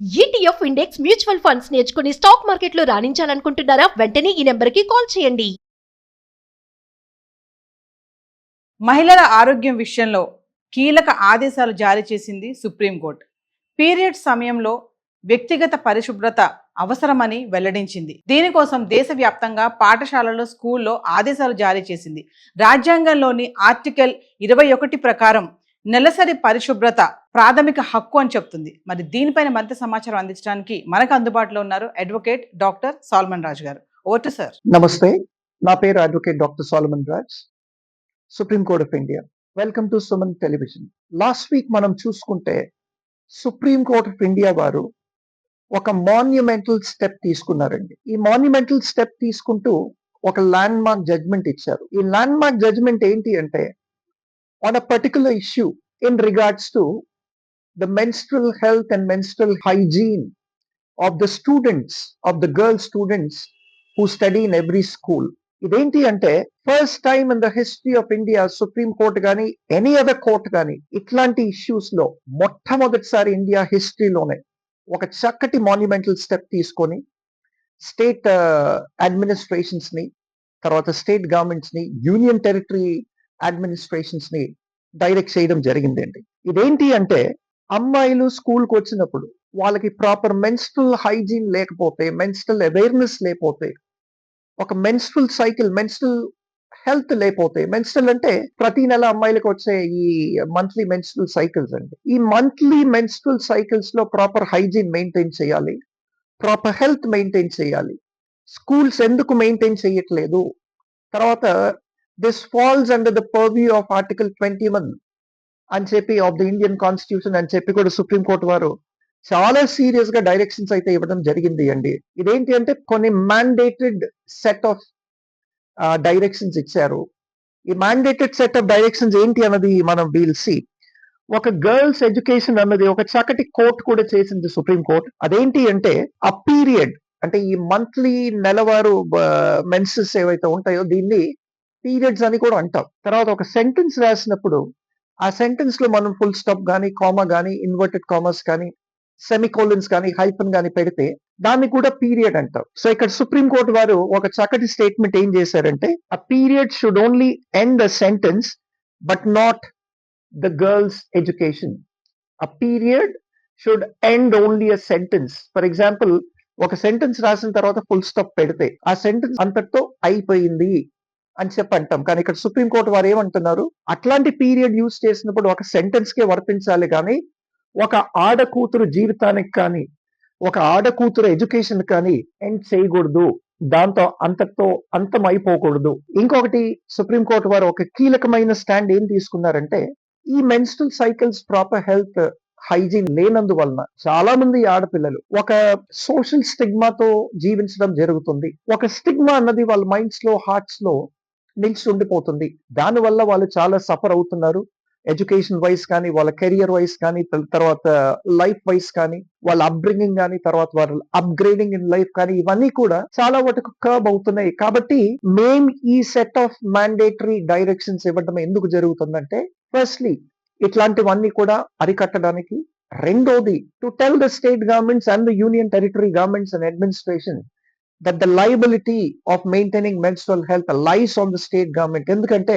ETF index mutual funds నేర్చుకుని stock మార్కెట్లో రాణించాలనుకుంటున్నారా? వెంటనే ఈ నెంబర్కి కాల్ చేయండి. మహిళల ఆరోగ్యం విషయంలో కీలక ఆదేశాలు జారీ చేసింది సుప్రీంకోర్టు. పీరియడ్ సమయంలో వ్యక్తిగత పరిశుభ్రత అవసరమని వెల్లడించింది. దీనికోసం దేశవ్యాప్తంగా పాఠశాలలు, స్కూల్లో ఆదేశాలు జారీ చేసింది. రాజ్యాంగంలోని ఆర్టికల్ 21 ప్రకారం నెలసరి పరిశుభ్రత ప్రాథమిక హక్కు అని చెప్తుంది. మరి దీనిపైన మరింత సమాచారం అందించడానికి మనకు అందుబాటులో ఉన్నారు advocate doctor Solomon Raj garu. ఓటు సార్. నమస్తే, నా పేరు advocate doctor Solomon Raj, supreme court of India. Welcome to Suman television. Last week మనం చూసుకుంటే సుప్రీం కోర్ట్ ఆఫ్ ఇండియా వారు ఒక మాన్యుమెంటల్ స్టెప్ తీసుకున్నారండి. ఈ మాన్యుమెంటల్ స్టెప్ తీసుకుంటూ ఒక ల్యాండ్ మార్క్ జడ్జ్మెంట్ ఇచ్చారు. ఈ ల్యాండ్ మార్క్ జడ్జ్మెంట్ ఏంటి అంటే, on a particular issue in regards to the menstrual health and menstrual hygiene of the students, of the girl students who study in every school. ఇదేంటి అంటే, first time in the history of India supreme court కానీ any other court కానీ ఇట్లాంటి issues లో మొట్టమొదటిసారి India హిస్టరీలోనే ఒక చక్కటి monumental step తీసుకొని స్టేట్ అడ్మినిస్ట్రేషన్స్ ని, తర్వాత స్టేట్ గవర్నమెంట్స్ ని, యూనియన్ టెరిటరీ అడ్మినిస్ట్రేషన్స్ ని డైరెక్ట్ చేయడం జరిగిందండి. ఇదేంటి అంటే, అమ్మాయిలు స్కూల్కి వచ్చినప్పుడు వాళ్ళకి ప్రాపర్ మెన్స్ట్రల్ హైజీన్ లేకపోతే, మెన్స్ట్రల్ అవేర్నెస్ లేకపోతే, ఒక మెన్స్ట్రల్ సైకిల్, మెన్స్ట్రల్ హెల్త్ లేకపోతే, మెన్స్ట్రల్ అంటే ప్రతి నెల అమ్మాయిలకు వచ్చే ఈ మంత్లీ మెన్స్ట్రల్ సైకిల్స్ అండి. ఈ మంత్లీ మెన్స్ట్రల్ సైకిల్స్ లో ప్రాపర్ హైజీన్ మెయింటైన్ చేయాలి, ప్రాపర్ హెల్త్ మెయింటైన్ చేయాలి. స్కూల్స్ ఎందుకు మెయింటైన్ చేయట్లేదు? తర్వాత this falls under the purview of Article 21 అని చెప్పి ఆఫ్ ది ఇండియన్ కాన్స్టిట్యూషన్ అని చెప్పి కూడా సుప్రీం కోర్ట్ వారు చాలా సీరియస్ గా డైరెక్షన్స్ అయితే ఇవ్వడం జరిగింది అండి. ఇదేంటి అంటే, కొన్ని మ్యాండేటెడ్ సెట్ ఆఫ్ డైరెక్షన్స్ ఇచ్చారు. ఈ మ్యాండేటెడ్ సెట్ ఆఫ్ డైరెక్షన్స్ ఏంటి అన్నది మనం వీల్ సీ. ఒక గర్ల్స్ ఎడ్యుకేషన్ అన్నది ఒక చక్కటి కోర్ట్ కూడా చేసింది సుప్రీం కోర్ట్. అదేంటి అంటే, ఆ పీరియడ్ అంటే ఈ మంత్లీ నెలవారు మెన్సెస్ ఏవైతే ఉంటాయో దీన్ని పీరియడ్స్ అని కూడా అంటాం. తర్వాత ఒక సెంటెన్స్ రాసినప్పుడు ఆ సెంటెన్స్ లో మనం ఫుల్ స్టాప్ కానీ, కామా కానీ, ఇన్వర్టెడ్ కామర్స్ కానీ, సెమికోలన్స్ కానీ, హైఫన్ కానీ పెడితే దాన్ని కూడా పీరియడ్ అంటాం. సో ఇక్కడ సుప్రీం కోర్ట్ వారు ఒక చక్కటి స్టేట్మెంట్ ఏం చేశారంటే, a period should only end a sentence but not the girl's education. A period should end only a sentence. For example, ఒక సెంటెన్స్ రాసిన తర్వాత ఫుల్ స్టాప్ పెడితే ఆ సెంటెన్స్ అంతటితో అయిపోయింది అని చెప్పి అంటాం. కానీ ఇక్కడ సుప్రీం కోర్ట్ వారు ఏమంటున్నారు, అట్లాంటి పీరియడ్ యూజ్ చేసినప్పుడు ఒక సెంటెన్స్ కే వర్తించాలి కానీ ఒక ఆడకూతురు జీవితానికి కానీ, ఒక ఆడకూతురు ఎడ్యుకేషన్ కానీ ఎండ్ చేయకూడదు, దాంతో అంతటితో అంతం అయిపోకూడదు. ఇంకొకటి, సుప్రీం కోర్ట్ వారు ఒక కీలకమైన స్టాండ్ ఏం తీసుకున్నారంటే, ఈ menstrual cycles proper health hygiene లేనందువలన చాలా మంది ఆడపిల్లలు ఒక సోషల్ స్టిగ్మాతో జీవించడం జరుగుతుంది. ఒక స్టిగ్మా అన్నది వాళ్ళ మైండ్స్ లో, హార్ట్స్ లో నిలిచి ఉండిపోతుంది. దానివల్ల వాళ్ళు చాలా సఫర్ అవుతున్నారు. ఎడ్యుకేషన్ వైజ్ కానీ, వాళ్ళ కెరియర్ వైజ్ కానీ, తర్వాత లైఫ్ వైజ్ కానీ, వాళ్ళ అప్బ్రింగింగ్ కానీ, తర్వాత వాళ్ళ అప్గ్రేడింగ్ ఇన్ లైఫ్ కానీ, ఇవన్నీ కూడా చాలా వాటికి కర్బ్ అవుతున్నాయి. కాబట్టి మేము ఈ సెట్ ఆఫ్ మ్యాండేటరీ డైరెక్షన్స్ ఇవ్వడం ఎందుకు జరుగుతుందంటే, ఫస్ట్లీ ఇట్లాంటివన్నీ కూడా అరికట్టడానికి, రెండోది to tell the state governments and the union territory governments and administration that the liability of maintaining menstrual health lies on the state government. ఎందుకంటే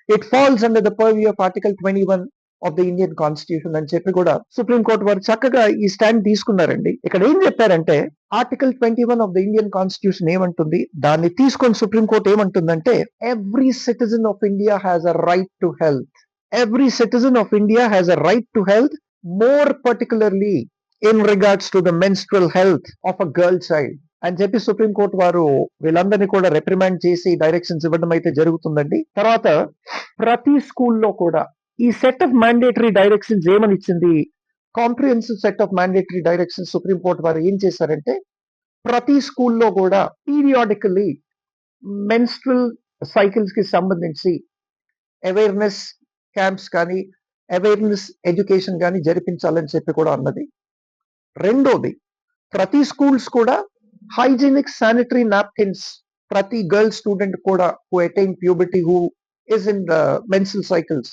it falls under the purview of Article 21 of the Indian Constitution అని చెప్పి కూడా supreme court వారు చక్కగా ఈ stand తీసుకున్నారండి. ఇక్కడ ఏం చెప్పారంటే, article 21 of the Indian constitution ఏమంటుంది, దాన్ని తీసుకొని సుప్రీం కోర్ట్ ఏమంటుందంటే, every citizen of India has a right to health. Every citizen of India has a right to health, more particularly in regards to the menstrual health of a girl child అని చెప్పి supreme court వారు వీళ్ళందరినీ కూడా రిప్రిమాండ్ చేసి directions ఇవ్వడం అయితే జరుగుతుందండి. తర్వాత ప్రతి స్కూల్లో కూడా ఈ సెట్ ఆఫ్ మ్యాండేటరీ డైరెక్షన్స్ ఏమని ఇచ్చింది, comprehensive set of mandatory directions supreme court వారు ఏం చేశారంటే, ప్రతి స్కూల్లో కూడా పీరియాడికల్లీ మెన్స్ట్రల్ సైకిల్స్ కి సంబంధించి అవేర్నెస్ క్యాంప్స్ కానీ, అవేర్నెస్ ఎడ్యుకేషన్ కానీ జరిపించాలని చెప్పి కూడా అన్నది. రెండోది, ప్రతి స్కూల్స్ కూడా హైజీనిక్ శానిటరీ నాప్కిన్స్ ప్రతి గర్ల్ స్టూడెంట్ కూడా who attain puberty, who is in menstrual cycles,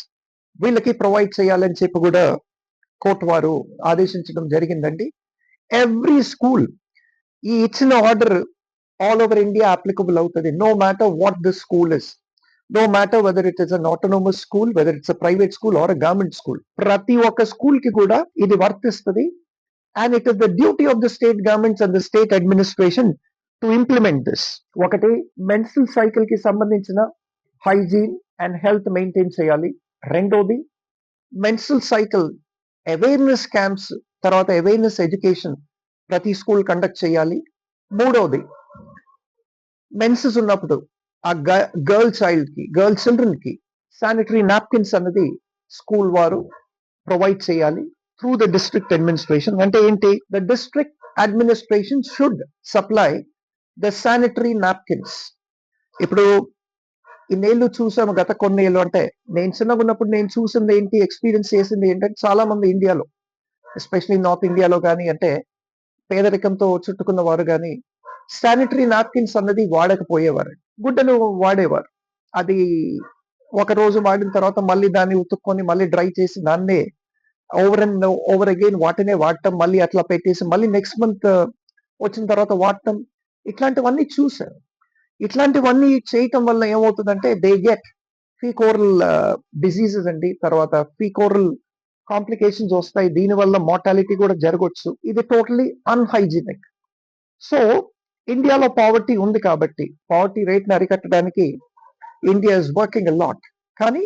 వీళ్ళకి ప్రొవైడ్ చేయాలని చెప్పి కూడా కోర్టు వారు ఆదేశించడం జరిగిందండి. ఎవ్రీ స్కూల్ ఈ ఇచ్చిన order all over India applicable అవుతుంది. No matter what the school is, no matter whether it is an autonomous school, whether it's a private school or a government school, ప్రతి ఒక్క school కి కూడా ఇది వర్తిస్తుంది. And it is the duty of the state governments and the state administration to implement this. ఒకటి, menstrual cycle కి సంబంధించిన hygiene and health maintain చేయాలి. రెండోది, మెన్స్ట్రల్ సైకిల్ అవేర్నెస్ క్యాంప్స్, తర్వాత అవేర్నెస్ ఎడ్యుకేషన్ ప్రతి స్కూల్ కండక్ట్ చేయాలి. మూడవది, మెన్సెస్ ఉన్నప్పుడు ఆ గర్ల్ చిల్డ్రన్ కి శానిటరీ నాప్కిన్స్ అన్నది స్కూల్ వారు ప్రొవైడ్ చేయాలి త్రూ ద డిస్ట్రిక్ట్ అడ్మినిస్ట్రేషన్. అంటే ఏంటి, the district administration should supply the sanitary napkins. ఇప్పుడు ఇన్నేళ్ళు చూసాము, గత కొన్నేళ్ళు, అంటే నేను చిన్నగా ఉన్నప్పుడు నేను చూసింది ఏంటి, ఎక్స్పీరియన్స్ చేసింది ఏంటంటే, చాలా మంది ఇండియాలో, ఎస్పెషలీ నార్త్ ఇండియాలో కానీ, అంటే పేదరికంతో చుట్టుకున్న వారు కానీ శానిటరీ నాప్కిన్స్ అన్నది వాడకపోయేవారు, గుడ్డను వాడేవారు. అది ఒక రోజు వాడిన తర్వాత మళ్ళీ దాన్ని ఉతుక్కొని మళ్ళీ డ్రై చేసి దాన్నే ఓవర్ అండ్ ఓవర్ అగైన్ వాటినే వాడటం, మళ్ళీ అట్లా పెట్టేసి మళ్ళీ నెక్స్ట్ మంత్ వచ్చిన తర్వాత వాడటం, ఇట్లాంటివన్నీ చూశారు. ఇట్లాంటివన్నీ చేయటం వల్ల ఏమవుతుందంటే దే గెట్ ఫీకోరల్ డిసీజెస్ అండి, తర్వాత ఫీకోరల్ కాంప్లికేషన్స్ వస్తాయి. దీనివల్ల మార్టాలిటీ కూడా జరగవచ్చు. ఇది టోటలీ అన్హైజీనిక్. సో ఇండియాలో పావర్టీ ఉంది కాబట్టి పావర్టీ రేట్ని అరికట్టడానికి India is working a lot. కానీ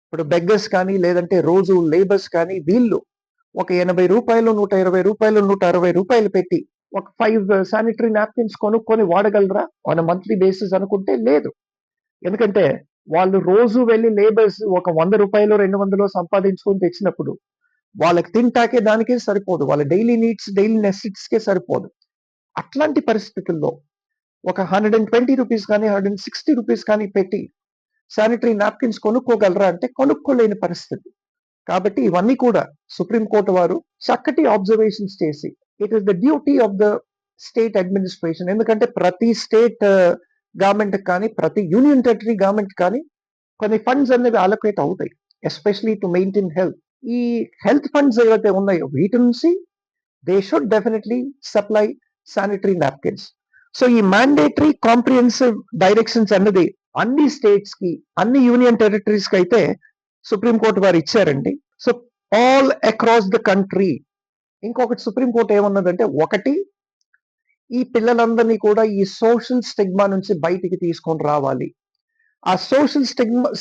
ఇప్పుడు బెగ్గర్స్ కానీ, లేదంటే రోజు లేబర్స్ కానీ, వీళ్ళు ఒక 80 రూపాయలు, 120 రూపాయలు, 160 రూపాయలు పెట్టి ఒక 5 శానిటరీ నాప్కిన్స్ కొనుక్కొని వాడగలరా ఆన్ మంత్లీ బేసిస్ అనుకుంటే లేదు. ఎందుకంటే వాళ్ళు రోజు వెళ్ళి లేబర్స్ ఒక 100 రూపాయలు 200 సంపాదించుకొని తెచ్చినప్పుడు వాళ్ళకి తింటాకే దానికే సరిపోదు, వాళ్ళ డైలీ నీడ్స్, డైలీ నెసెసిటీస్ కే సరిపోదు. అట్లాంటి పరిస్థితుల్లో ఒక 120 రూపీస్ కానీ 160 రూపీస్ కానీ పెట్టి శానిటరీ నాప్కిన్స్ కొనుక్కోగలరా అంటే కొనుక్కోలేని పరిస్థితి. కాబట్టి ఇవన్నీ కూడా సుప్రీంకోర్టు వారు చక్కటి అబ్జర్వేషన్స్ చేసి, it is the duty of the state administration, ఎందుకంటే ప్రతి స్టేట్ గవర్నమెంట్ కానీ, ప్రతి యూనియన్ టెరిటరీ గవర్నమెంట్ కానీ కొన్ని ఫండ్స్ అనేవి అలొకేట్ అవుతాయి, ఎస్పెషలీ టు మెయింటైన్ హెల్త్. ఈ హెల్త్ ఫండ్స్ ఏవైతే ఉన్నాయో వీటి నుంచి they should definitely supply sanitary napkins. So ఈ మ్యాండేటరీ కాంప్రిహెన్సివ్ డైరెక్షన్స్ అన్నది అన్ని స్టేట్స్ కి, అన్ని యూనియన్ టెరిటరీస్ కి అయితే సుప్రీంకోర్టు వారు ఇచ్చారండి. So all across the country. ఇంకొకటి సుప్రీంకోర్టు ఏమన్నదంటే, ఒకటి, ఈ పిల్లలందరినీ కూడా ఈ సోషల్ స్టిగ్మా నుంచి బయటికి తీసుకొని రావాలి. ఆ సోషల్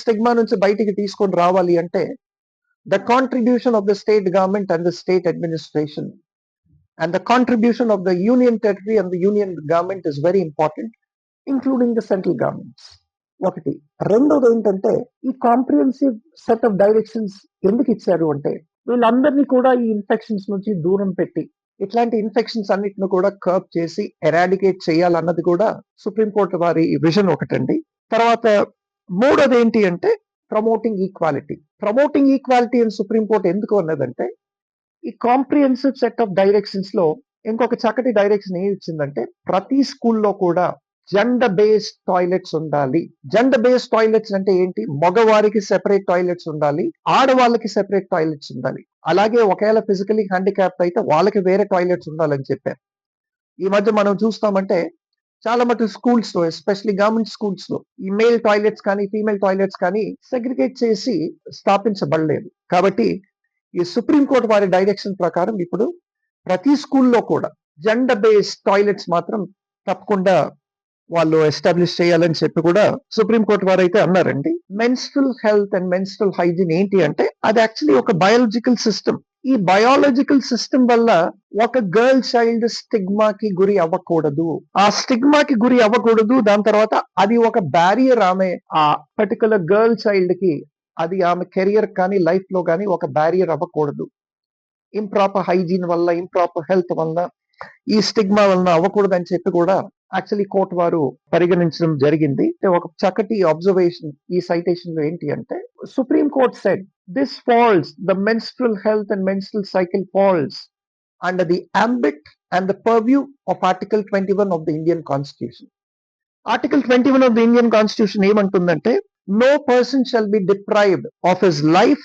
స్టిగ్మా నుంచి బయటికి తీసుకొని రావాలి అంటే the contribution of the state government and the state administration and the contribution of the union territory and the union government is very important, including the central governments. ఒకటి. రెండోది ఏంటంటే, ఈ కాంప్రిహెన్సివ్ సెట్ ఆఫ్ డైరెక్షన్స్ ఎందుకు ఇచ్చారు అంటే, వీళ్ళందరినీ కూడా ఈ ఇన్ఫెక్షన్స్ నుంచి దూరం పెట్టి ఇట్లాంటి ఇన్ఫెక్షన్స్ అన్నిటిని కూడా కర్బ్ చేసి ఎరాడికేట్ చేయాలన్నది కూడా సుప్రీంకోర్టు వారి విజన్ ఒకటండి. తర్వాత మూడోది ఏంటి అంటే, ప్రమోటింగ్ ఈక్వాలిటీ. ప్రమోటింగ్ ఈక్వాలిటీ అని సుప్రీంకోర్టు ఎందుకు అన్నదంటే, ఈ కాంప్రిహెన్సివ్ సెట్ ఆఫ్ డైరెక్షన్స్ లో ఇంకొక చక్కటి డైరెక్షన్ ఏమి ఇచ్చిందంటే, ప్రతి స్కూల్లో కూడా జెండర్ బేస్డ్ టాయిలెట్స్ ఉండాలి. జెండర్ బేస్డ్ టాయిలెట్స్ అంటే ఏంటి, మగవారికి సెపరేట్ టాయిలెట్స్ ఉండాలి, ఆడవాళ్ళకి సెపరేట్ టాయిలెట్స్ ఉండాలి. అలాగే ఒకవేళ ఫిజికలీ హ్యాండిక్యాప్డ్ అయితే వాళ్ళకి వేరే టాయిలెట్స్ ఉండాలని చెప్పారు. ఈ మధ్య మనం చూస్తామంటే చాలా మటు స్కూల్స్ లో, ఎస్పెషలీ గవర్నమెంట్ స్కూల్స్ లో, ఈ మేల్ టాయిలెట్స్ కానీ ఫీమేల్ టాయిలెట్స్ కానీ సెగ్రిగేట్ చేసి స్థాపించబడలేదు. కాబట్టి ఈ సుప్రీంకోర్టు వారి డైరెక్షన్ ప్రకారం ఇప్పుడు ప్రతి స్కూల్లో కూడా జెండర్ బేస్డ్ టాయిలెట్స్ మాత్రం తప్పకుండా వాళ్ళు ఎస్టాబ్లిష్ చేయాలని చెప్పి కూడా సుప్రీంకోర్టు వారు అయితే అన్నారండి. Menstrual health and menstrual hygiene ఏంటి అంటే, అది యాక్చువల్లీ ఒక బయాలజికల్ సిస్టమ్. ఈ బయాలజికల్ సిస్టమ్ వల్ల ఒక గర్ల్ చైల్డ్ స్టిగ్మాకి గురి అవ్వకూడదు. ఆ స్టిగ్మాకి గురి అవ్వకూడదు. దాని తర్వాత అది ఒక బ్యారియర్, ఆమె ఆ పర్టికులర్ గర్ల్ చైల్డ్ కి అది ఆమె కెరియర్ కానీ లైఫ్ లో కానీ ఒక బ్యారియర్ అవ్వకూడదు. ఇంప్రాపర్ హైజీన్ వల్ల, ఇంప్రాపర్ హెల్త్ వల్ల, ఈ స్టిగ్మా వలన అవ్వకూడదు అని చెప్పి కూడా యాక్చువల్లీ కోర్టు వారు పరిగణించడం జరిగింది. ఒక చక్కటి అబ్జర్వేషన్ ఈ సైటేషన్ లో ఏంటి అంటే, supreme court said this falls, the menstrual health and menstrual cycle falls under the ambit and the purview of Article 21 of the Indian Constitution. Article 21 of the Indian Constitution ఏమంటుందంటే, no person shall be deprived of his life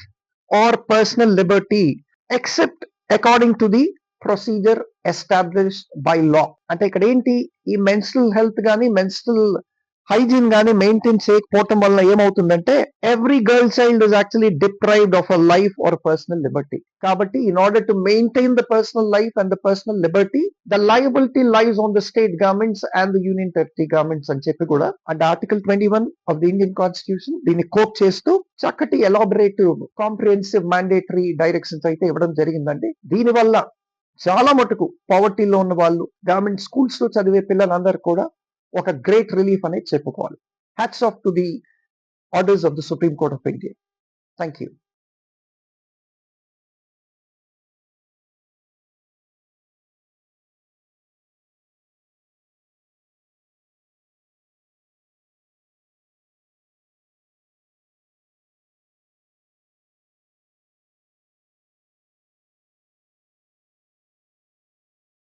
or personal liberty except according to the procedure established by law. అంటే ఇక్కడ ఏంటి, ఈ menstrual health గానీ menstrual hygiene గానీ maintain చేయకపోవటం వల్ల ఏమవుతుందంటే every girl child is actually deprived of a life or personal liberty. కాబట్టి in order to maintain the personal life and the personal liberty, the liability lies on the state governments and the union territory governments అని చెప్పి కూడా అంటే article 21 of the Indian constitution దీన్ని coat చేస్తూ చక్కటి elaborative comprehensive mandatory directions అయితే ఇవ్వడం జరిగిందండి. దీనివల్ల చాలా మటుకు పావర్టీలో ఉన్న వాళ్ళు, గవర్నమెంట్ స్కూల్స్ లో చదివే పిల్లలందరూ కూడా ఒక గ్రేట్ రిలీఫ్ అనేది చెప్పుకోవాలి. Hats off to the orders of the supreme court of India. Thank you.